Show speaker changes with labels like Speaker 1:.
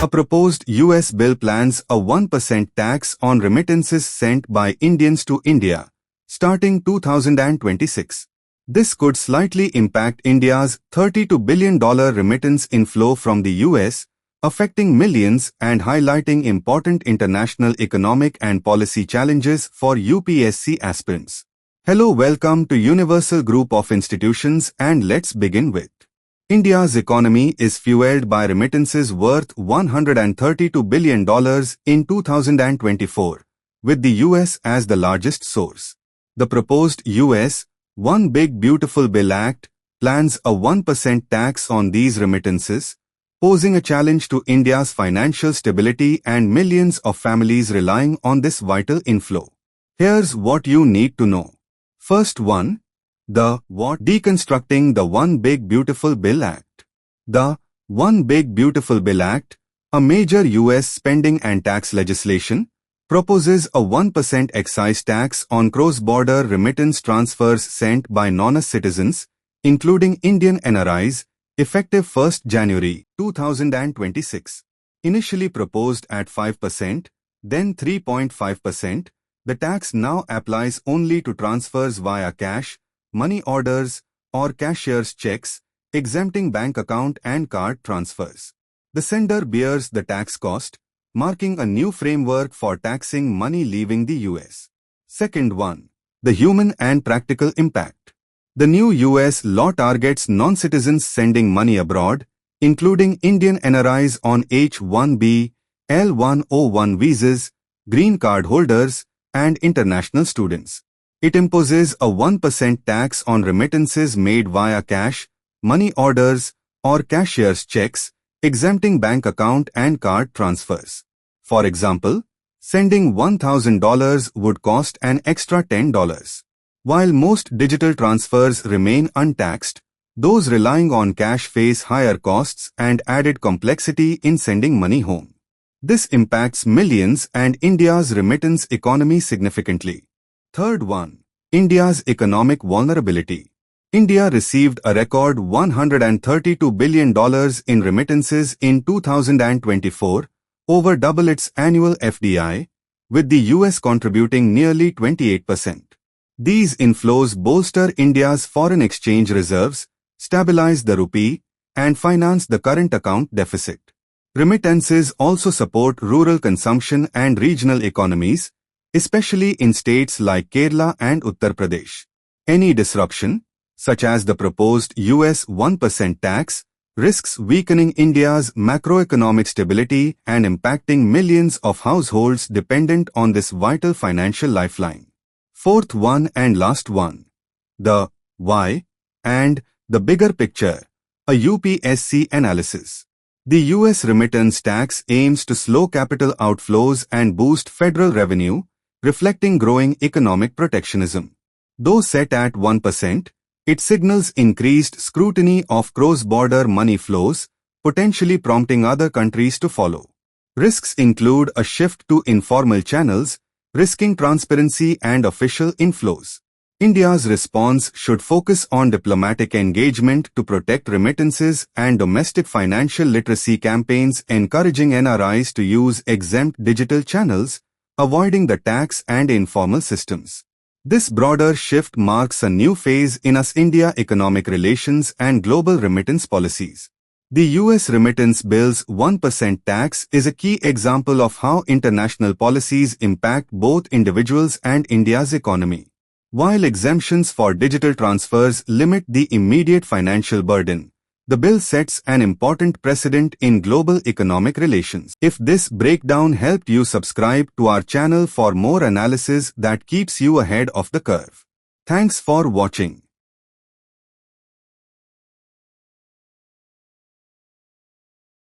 Speaker 1: A proposed US bill plans a 1% tax on remittances sent by Indians to India, starting 2026. This could slightly impact India's $32 billion remittance inflow from the US, affecting millions and highlighting important international economic and policy challenges for UPSC aspirants. Hello, welcome to Universal Group of Institutions, and let's begin with India's economy is fueled by remittances worth $132 billion in 2024, with the US as the largest source. The proposed US One Big Beautiful Bill Act plans a 1% tax on these remittances, posing a challenge to India's financial stability and millions of families relying on this vital inflow. Here's what you need to know. First one, the what? Deconstructing the One Big Beautiful Bill Act. The One Big Beautiful Bill Act, a major US spending and tax legislation, proposes a 1% excise tax on cross-border remittance transfers sent by non-US citizens, including Indian NRIs, effective 1 January 2026. Initially proposed at 5%, then 3.5%, the tax now applies only to transfers via cash, money orders, or cashier's checks, exempting bank account and card transfers. The sender bears the tax cost, marking a new framework for taxing money leaving the US. Second one, the human and practical impact. The new US law targets non-citizens sending money abroad, including Indian NRIs on H-1B, L-101 visas, green card holders, and international students. It imposes a 1% tax on remittances made via cash, money orders, or cashier's checks, exempting bank account and card transfers. For example, sending $1,000 would cost an extra $10. While most digital transfers remain untaxed, those relying on cash face higher costs and added complexity in sending money home. This impacts millions and India's remittance economy significantly. Third one, India's economic vulnerability. India received a record $132 billion in remittances in 2024, over double its annual FDI, with the US contributing nearly 28%. These inflows bolster India's foreign exchange reserves, stabilize the rupee, and finance the current account deficit. Remittances also support rural consumption and regional economies, especially in states like Kerala and Uttar Pradesh. Any disruption, such as the proposed US 1% tax, risks weakening India's macroeconomic stability and impacting millions of households dependent on this vital financial lifeline. Fourth one and last one, the why and the bigger picture, a UPSC analysis. The US remittance tax aims to slow capital outflows and boost federal revenue, reflecting growing economic protectionism. Though set at 1%, it signals increased scrutiny of cross-border money flows, potentially prompting other countries to follow. Risks include a shift to informal channels, risking transparency and official inflows. India's response should focus on diplomatic engagement to protect remittances and domestic financial literacy campaigns encouraging NRIs to use exempt digital channels, avoiding the tax and informal systems. This broader shift marks a new phase in US-India economic relations and global remittance policies. The US Remittance Bill's 1% tax is a key example of how international policies impact both individuals and India's economy. While exemptions for digital transfers limit the immediate financial burden, the bill sets an important precedent in global economic relations. If this breakdown helped you, subscribe to our channel for more analysis that keeps you ahead of the curve. Thanks for watching.